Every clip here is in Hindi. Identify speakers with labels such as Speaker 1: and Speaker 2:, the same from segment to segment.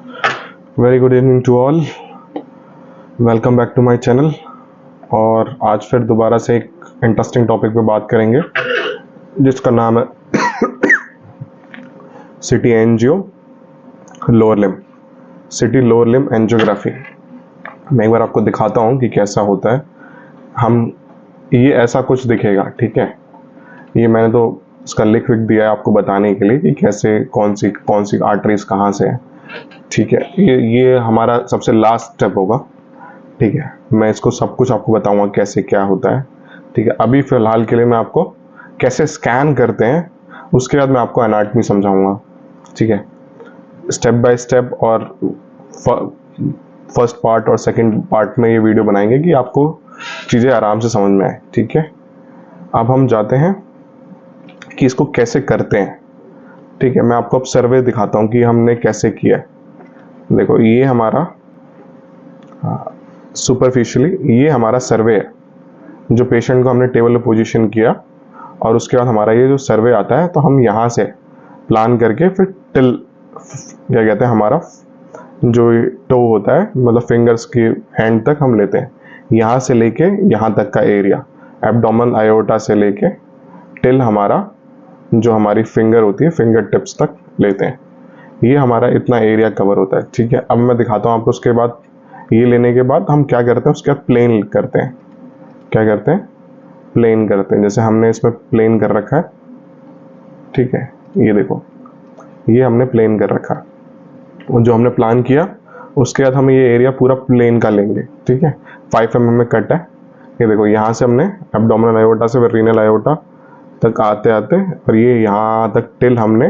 Speaker 1: Very good evening to all, welcome back to my channel. और आज फिर दोबारा से एक इंटरेस्टिंग टॉपिक पे बात करेंगे जिसका नाम है CT angio lower limb, CT lower limb angiography. मैं एक बार आपको दिखाता हूँ कि कैसा होता है। ये ऐसा कुछ दिखेगा, ठीक है। ये मैंने तो इसका लिख दिया है आपको बताने के लिए कि कैसे कौन सी आर्टरीज कहाँ से है, ठीक है। ये हमारा सबसे लास्ट स्टेप होगा, ठीक है। मैं इसको सब कुछ आपको बताऊंगा कैसे क्या होता है, ठीक है। अभी फिलहाल के लिए मैं आपको कैसे स्कैन करते हैं, उसके बाद मैं आपको एनाटॉमी समझाऊंगा, ठीक है, स्टेप बाय स्टेप। और फर्स्ट पार्ट और सेकंड पार्ट में ये वीडियो बनाएंगे कि आपको चीज़ें आराम से समझ में आए, ठीक है। अब हम जाते हैं कि इसको कैसे करते हैं, ठीक है। मैं आपको अब सर्वे दिखाता हूँ कि हमने कैसे किया है। देखो ये हमारा सुपरफिशियली ये हमारा सर्वे है, जो पेशेंट को हमने टेबल पे पोजीशन किया और उसके बाद हमारा ये जो सर्वे आता है, तो हम यहाँ से प्लान करके फिर टिल क्या कहते हैं, हमारा जो टो होता है, मतलब फिंगर्स की हैंड तक हम लेते हैं, यहाँ से लेके यहाँ तक का एरिया, एब्डोमेनल आयोटा से लेके टिल हमारा जो हमारी फिंगर होती है, फिंगर टिप्स तक लेते हैं। ये हमारा इतना एरिया कवर होता है, ठीक है। अब मैं दिखाता हूँ आपको। उसके बाद ये लेने के बाद हम क्या करते हैं, उसके बाद प्लेन करते हैं। क्या करते हैं? प्लेन करते हैं। जैसे हमने इसमें प्लेन कर रखा है, ठीक है। ये देखो, ये हमने प्लेन कर रखा है, और जो हमने प्लान किया उसके बाद हम ये एरिया पूरा प्लेन का लेंगे, ठीक है। 5 mm में कट है। ये देखो, यहाँ से हमने एब्डोमिनल आयोटा से रीनल आयोटा तक आते आते और ये यहाँ तक टिल हमने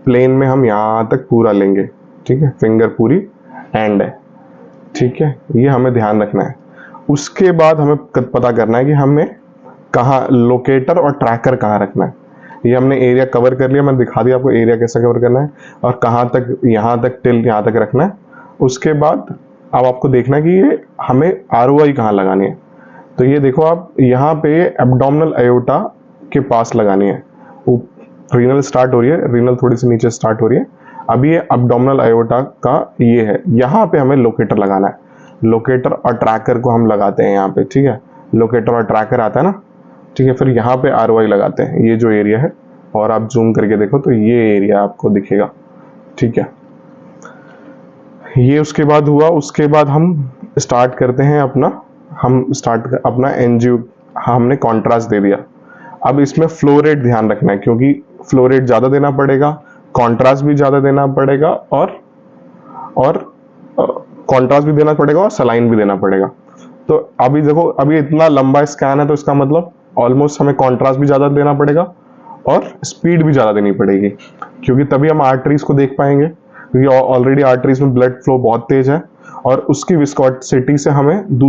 Speaker 1: प्लेन में हम यहाँ तक पूरा लेंगे, ठीक है। फिंगर पूरी एंड है, ठीक है। ये हमें ध्यान रखना है। उसके बाद हमें पता करना है कि हमें कहाँ लोकेटर और ट्रैकर कहाँ रखना है। ये हमने एरिया कवर कर लिया, मैंने दिखा दिया आपको एरिया कैसे कवर करना है और कहाँ तक, यहाँ तक टिल यहाँ तक रखना है। उसके बाद अब आपको देखना है कि ये हमें ROI कहाँ लगानी है। तो ये देखो, आप यहाँ पे एब्डोमिनल आयोटा के पास लगानी है। रीनल स्टार्ट हो रही है, रीनल थोड़ी सी नीचे स्टार्ट हो रही है। अभी ये एब्डोमिनल आयोटा का ये है, यहाँ पे हमें लोकेटर लगाना है। लोकेटर और ट्रैकर को हम लगाते हैं यहाँ पे, ठीक है। लोकेटर और ट्रैकर आता है ना, ठीक है। फिर यहाँ पे ROI लगाते हैं, ये जो एरिया है। और आप जूम करके देखो तो ये एरिया आपको दिखेगा, ठीक है। ये उसके बाद हुआ। उसके बाद हम स्टार्ट करते हैं अपना एंजियो। हमने कॉन्ट्रास्ट दे दिया। अब इसमें फ्लो रेट ध्यान रखना है, क्योंकि फ्लो रेट ज्यादा देना पड़ेगा, कॉन्ट्रास्ट भी ज्यादा देना पड़ेगा, और कॉन्ट्रास्ट भी देना पड़ेगा और सलाइन भी देना पड़ेगा। तो अभी देखो, अभी इतना लंबा स्कैन है, तो इसका मतलब ऑलमोस्ट हमें कॉन्ट्रास्ट भी ज्यादा देना पड़ेगा और स्पीड भी ज्यादा देनी पड़ेगी, क्योंकि तभी हम आर्टरीज को देख पाएंगे। क्योंकि ऑलरेडी आर्टरीज में ब्लड फ्लो बहुत तेज है और उसकी विस्कोसिटी से हमें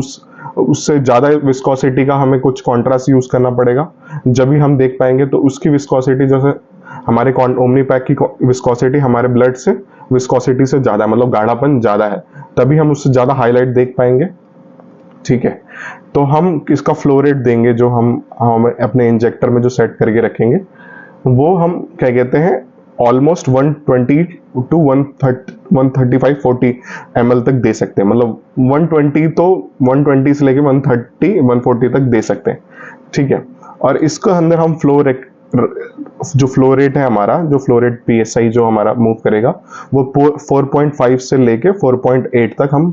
Speaker 1: उससे ज्यादा विस्कोसिटी का हमें कुछ कॉन्ट्रास्ट यूज करना पड़ेगा, जब भी हम देख पाएंगे। तो उसकी विस्कोसिटी, जैसे हमारे ओमनीपैक की विस्कोसिटी हमारे ब्लड से विस्कोसिटी से ज्यादा है, मतलब गाढ़ापन ज्यादा है, तभी हम उससे ज्यादा हाईलाइट देख पाएंगे, ठीक है। तो हम इसका फ्लो रेट देंगे, जो हम अपने इंजेक्टर में जो सेट करके रखेंगे, वो हम क्या कहते हैं, ऑलमोस्ट 120 to 135 40 ml तक दे सकते हैं। मतलब 120 तो 120 से लेके 130 140 तक दे सकते हैं, ठीक है। और इसके अंदर हम जो फ्लो रेट है हमारा, जो फ्लो रेट PSI जो हमारा मूव करेगा, वो 4.5 से लेके 4.8 तक हम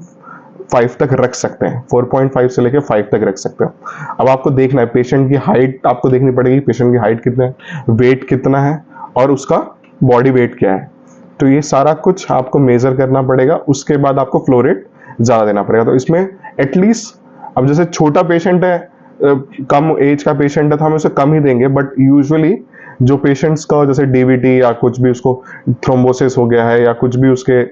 Speaker 1: 5 तक रख सकते हैं। 4.5 से लेके 5 तक रख सकते हैं। अब आपको देखना है, पेशेंट की हाइट आपको देखनी पड़ेगी, पेशेंट की हाइट कितना है, वेट कितना है और उसका बॉडी वेट क्या है। तो ये सारा कुछ आपको मेजर करना पड़ेगा। उसके बाद आपको फ्लो रेट ज्यादा देना पड़ेगा। तो इसमें एटलीस्ट, अब जैसे छोटा पेशेंट है, कम एज का पेशेंट है, तो हम उसे कम ही देंगे। बट यूजुअली जो पेशेंट्स का जैसे DVT या कुछ भी, उसको थ्रोम्बोसिस हो गया है या कुछ भी, उसके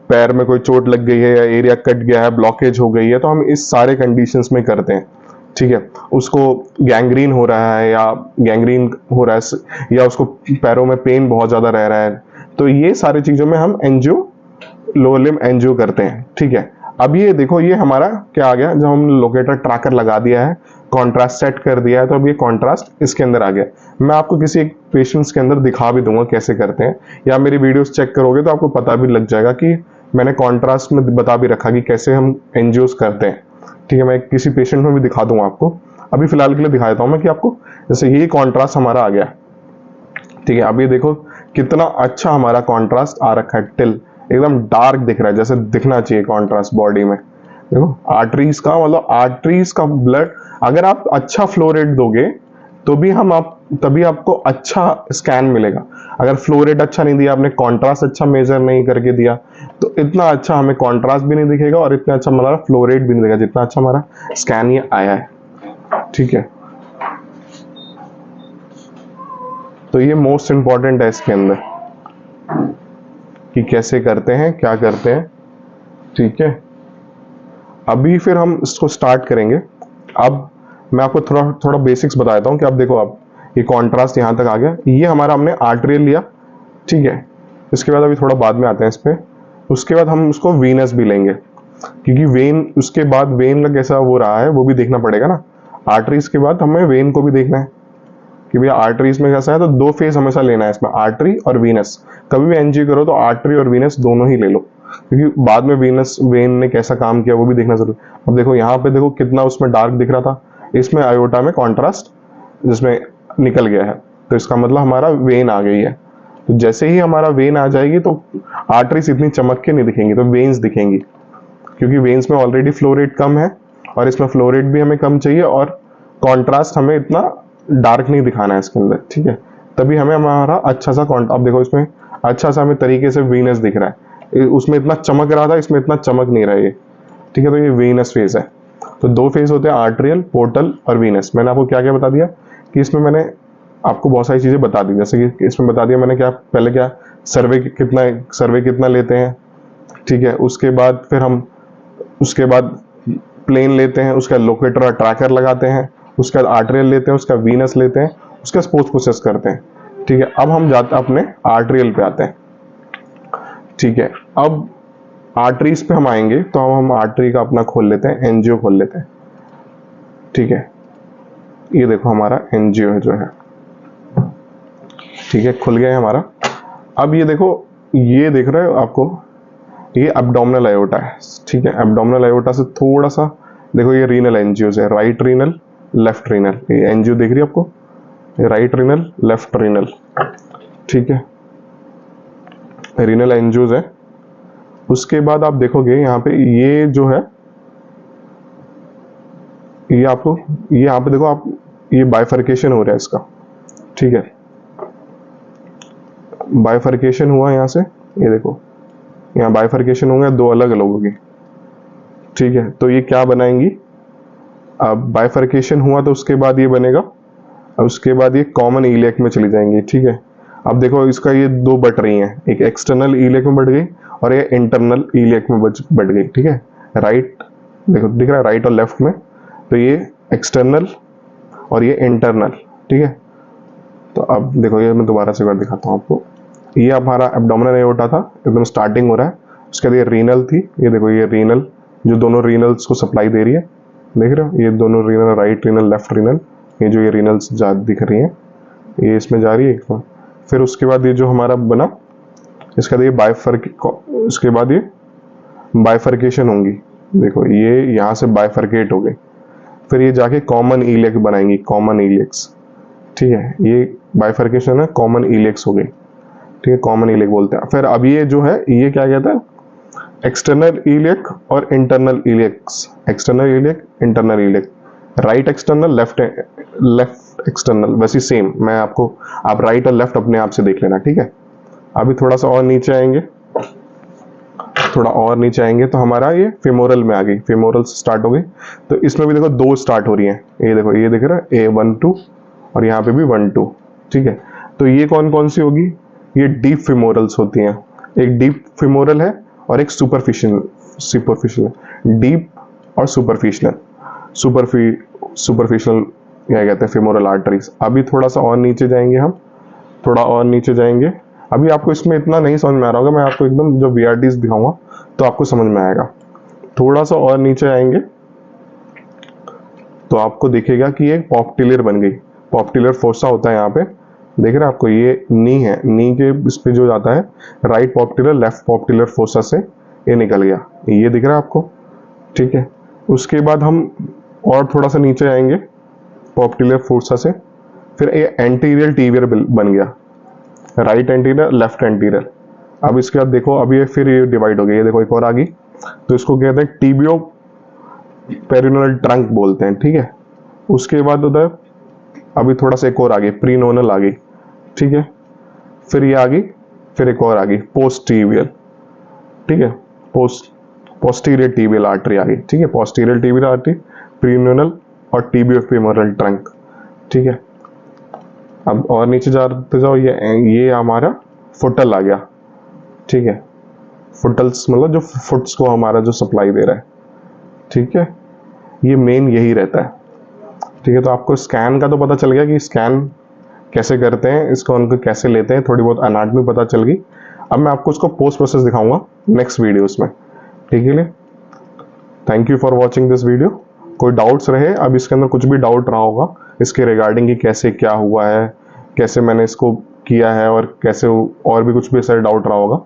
Speaker 1: पैर में कोई चोट लग गई है या एरिया कट गया है, ब्लॉकेज हो गई है, तो हम इस सारे कंडीशंस में करते हैं, ठीक है। उसको गैंग्रीन हो रहा है या उसको पैरों में पेन बहुत ज्यादा रह रहा है, तो ये सारी चीजों में हम लोअर लिम्ब एंजियो करते हैं, ठीक है। अब ये देखो, ये हमारा क्या आ गया, जब हम लोकेटर ट्रैकर लगा दिया है, कॉन्ट्रास्ट सेट कर दिया है, तो अब ये कॉन्ट्रास्ट इसके अंदर आ गया। मैं आपको किसी एक पेशेंट्स के अंदर दिखा भी दूंगा कैसे करते हैं, या मेरी वीडियोस चेक करोगे तो आपको पता भी लग जाएगा कि मैंने कॉन्ट्रास्ट में बता भी रखा कि कैसे हम एनजीओस करते हैं। ठीक है, मैं किसी पेशेंट में भी दिखा दूंगा आपको, अभी फिलहाल के लिए दिखा देता हूँ मैं कि आपको, जैसे ये कॉन्ट्रास्ट हमारा आ गया। ठीक है, अब ये देखो कितना अच्छा हमारा कॉन्ट्रास्ट आ रखा है, टिल एकदम डार्क दिख रहा है जैसे दिखना चाहिए कॉन्ट्रास्ट बॉडी में। देखो आर्टरीज का मतलब आर्टरीज का ब्लड, अगर आप अच्छा फ्लो रेट दोगे तो भी तभी आपको अच्छा स्कैन मिलेगा। अगर फ्लो रेट अच्छा नहीं दिया आपने, कॉन्ट्रास्ट अच्छा मेजर नहीं करके दिया, तो इतना अच्छा हमें कॉन्ट्रास्ट भी नहीं दिखेगा और इतना अच्छा हमारा फ्लो रेट भी नहीं दिखेगा जितना अच्छा हमारा स्कैन ये आया है। ठीक है, तो ये मोस्ट इंपॉर्टेंट है इसके अंदर कि कैसे करते हैं, क्या करते हैं। ठीक है, अभी फिर हम इसको स्टार्ट करेंगे। अब मैं आपको थोड़ा थोड़ा बेसिक्स बता देता हूँ कि आप देखो, अब ये कॉन्ट्रास्ट यहाँ तक आ गया, ये हमारा हमने आर्टेरियल लिया। ठीक है, इसके बाद अभी थोड़ा बाद में आते हैं इस पे, उसके बाद हम उसको वीनस भी लेंगे, क्योंकि वेन उसके बाद वेन लग कैसा वो रहा है वो भी देखना पड़ेगा ना। आर्टरीज के बाद हमें वेन को भी देखना है कि भैया आर्टरीज में कैसा है, तो दो फेज हमेशा लेना है इसमें, आर्टरी और वीनस। कभी भी एनजी करो तो आर्टरी और वीनस दोनों ही ले लो, क्योंकि बाद में वीनस वेन ने कैसा काम किया वो भी देखना जरूरी। अब देखो यहाँ पे देखो कितना उसमें डार्क दिख रहा था, इसमें आयोटा में कॉन्ट्रास्ट जिसमें निकल गया है, तो इसका मतलब हमारा वेन आ गई है। तो जैसे ही हमारा वेन आ जाएगी तो आर्टरीज इतनी चमक के नहीं दिखेंगी, तो वेन्स दिखेंगी, क्योंकि वेन्स में ऑलरेडी फ्लो रेट कम है और इसमें फ्लो रेट भी हमें कम चाहिए और कॉन्ट्रास्ट हमें इतना डार्क नहीं दिखाना है इसके अंदर। ठीक है, तभी हमें हमारा अच्छा सा अब देखो इसमें अच्छा सा हमें तरीके से वीनस दिख रहा है, उसमें इतना चमक रहा था, इसमें इतना चमक नहीं रहा है ये। ठीक है, तो ये वीनस फेज है। तो दो फेज होते हैं, आर्टेरियल, पोर्टल और वीनस। मैंने आपको क्या क्या बता दिया कि इसमें मैंने आपको बहुत सारी चीजें बता दी, जैसे कि इसमें बता दिया मैंने क्या, पहले क्या सर्वे कितना लेते हैं। ठीक है, उसके बाद फिर हम उसके बाद प्लेन लेते हैं, उसका लोकेटर और ट्रैकर लगाते हैं, उसके बाद आर्टेरियल लेते हैं, उसका वीनस लेते हैं, उसका पोस्ट प्रोसेस करते हैं। ठीक है, अब हम जाते हैं अपने आर्टेरियल पे आते हैं। ठीक है, अब आर्टरीज पे हम आएंगे तो हम आर्टरी का अपना खोल लेते हैं, एनजीओ खोल लेते हैं। ठीक है, ये देखो हमारा एनजीओ जो है, ठीक है, खुल गया है हमारा। अब ये देखो, ये देख रहे हो आपको, ये एब्डोमिनल आयोटा है। ठीक है, एब्डोमिनल आयोटा से थोड़ा सा देखो, ये रीनल एनजीओ है, राइट रीनल, लेफ्ट रीनल। ये एनजीओ देख रही है आपको, राइट रीनल, लेफ्ट रीनल। ठीक है, रीनल एनजीओ है। उसके बाद आप देखोगे यहाँ पे ये जो है, ये आपको, ये यहाँ पे देखो आप, ये बाइफर्केशन हो रहा है इसका। ठीक है, बाइफर्केशन हुआ यहाँ से, ये देखो यहाँ बाइफर्केशन हो गया दो अलग लोगों की। ठीक है, तो ये क्या बनाएंगी, अब बाइफर्केशन हुआ तो उसके बाद ये बनेगा, अब उसके बाद ये कॉमन इलियक में चली जाएंगी। ठीक है, अब देखो इसका ये दो बट रही हैं, एक एक्सटर्नल इलियक में बढ़ गई और ये इंटरनल इलियक में बढ़ गई। ठीक है, राइट देखो दिख रहा है, राइट और लेफ्ट में, तो ये एक्सटर्नल और ये इंटरनल। ठीक है, तो अब देखो ये मैं दोबारा से कर दिखाता हूँ आपको। ये हमारा एब्डोमिनल एओर्टा था, एकदम स्टार्टिंग हो रहा है। उसके बाद ये रीनल थी, ये देखो ये रीनल, जो दोनों रीनल्स को सप्लाई दे रही है, देख रहे हो ये दोनों renal, right renal, left renal, ये जो ये रीनल्स दिख रही हैं ये इसमें जा रही है। फिर उसके बाद ये जो हमारा बना, इसके बाद ये बाइफर्केशन होंगी, देखो ये यहाँ से बाइफर्केट हो गई, फिर ये जाके कॉमन इलियक बनाएंगी, कॉमन इलियक्स। ठीक है, ये बाइफर्केशन है, कॉमन इलियक्स हो गई। ठीक है, कॉमन इलियक बोलते हैं। फिर अब ये जो है ये क्या कहता है, एक्सटर्नल इलियक और internal iliacs, external iliac, internal iliac, right external, left external, वैसे सेम मैं आपको, आप राइट और लेफ्ट अपने आप से देख लेना। ठीक है, अभी थोड़ा सा और नीचे आएंगे, थोड़ा और नीचे आएंगे तो हमारा ये फेमोरल में आ गई, फेमोरल से स्टार्ट हो गई। तो इसमें भी देखो दो स्टार्ट हो रही हैं, ये देखो ये दिख रहा है A12 और यहाँ पे भी 1-2। ठीक है, तो ये कौन कौन सी होगी, ये डीप फेमोरल्स होती हैं। एक डीप फेमोरल है और एक सुपरफिशियल, डीप और सुपरफिशियल क्या कहते हैं, फेमोरल आर्टरीज। अभी थोड़ा सा और नीचे जाएंगे हम, थोड़ा और नीचे जाएंगे। अभी आपको इसमें इतना नहीं समझ में आ रहा होगा, मैं आपको एकदम जब VRTs दिखाऊंगा तो आपको समझ में आएगा। थोड़ा सा और नीचे आएंगे तो आपको दिखेगा कि एक पॉप्टिलियर बन गई, पॉप्टिलियर फोसा होता है यहाँ पे, देख रहे हैं आपको, ये नी है, नी के इस पे जो जाता है राइट पॉप्टिलियर, लेफ्ट पॉप्टिलियर फोसा से ये निकल गया, ये दिख रहा है आपको, ठीक है। उसके बाद हम और थोड़ा सा नीचे आएंगे पोप्टिलियर फोर्सा से, फिर ये एंटीरियर टीबियर बन गया, राइट एंटीरियर लेफ्ट एंटीरियर। अब इसके बाद देखो अभी ये फिर ये डिवाइड हो गया, ये देखो एक और आ गई, तो इसको कहते हैं टीबियो पेरिनोल ट्रंक बोलते हैं, ठीक है। उसके बाद उधर अभी थोड़ा सा एक और आ गई, प्रीनोनल आ गई, ठीक है। फिर ये आ गई, फिर एक और आ गई पोस्टीरियर, ठीक है, पोस्टीरियर टीबियल आर्टरी आ गई, ठीक है। पोस्टीरियर टीबियल आर्टरी, प्रीनोनल और टीबियो फेमोरल ट्रंक, ठीक है। अब और नीचे जाते जाओ, ये हमारा फुटल आ गया, ठीक है। फुटल्स मतलब जो फुट्स को हमारा जो सप्लाई दे रहा है, ठीक है। ये मेन यही रहता है, ठीक है। तो आपको स्कैन का तो पता चल गया कि स्कैन कैसे करते हैं, इसको उनको कैसे लेते हैं, थोड़ी बहुत एनाटॉमी पता चल गई। अब मैं आपको इसको पोस्ट प्रोसेस दिखाऊंगा नेक्स्ट वीडियोस में, ठीक है। Thank you for watching this video. कोई डाउट्स रहे, अब इसके अंदर कुछ भी डाउट रहा होगा इसके रिगार्डिंग कि कैसे क्या हुआ है, कैसे मैंने इसको किया है, और कैसे और भी कुछ भी ऐसा डाउट रहा होगा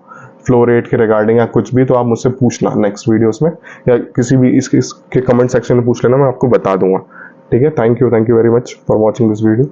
Speaker 1: फ्लो रेट के रिगार्डिंग या कुछ भी, तो आप मुझसे पूछना नेक्स्ट वीडियोस में, या किसी भी इसके कमेंट सेक्शन में पूछ लेना, मैं आपको बता दूंगा, ठीक है। Thank you very much for watching this video.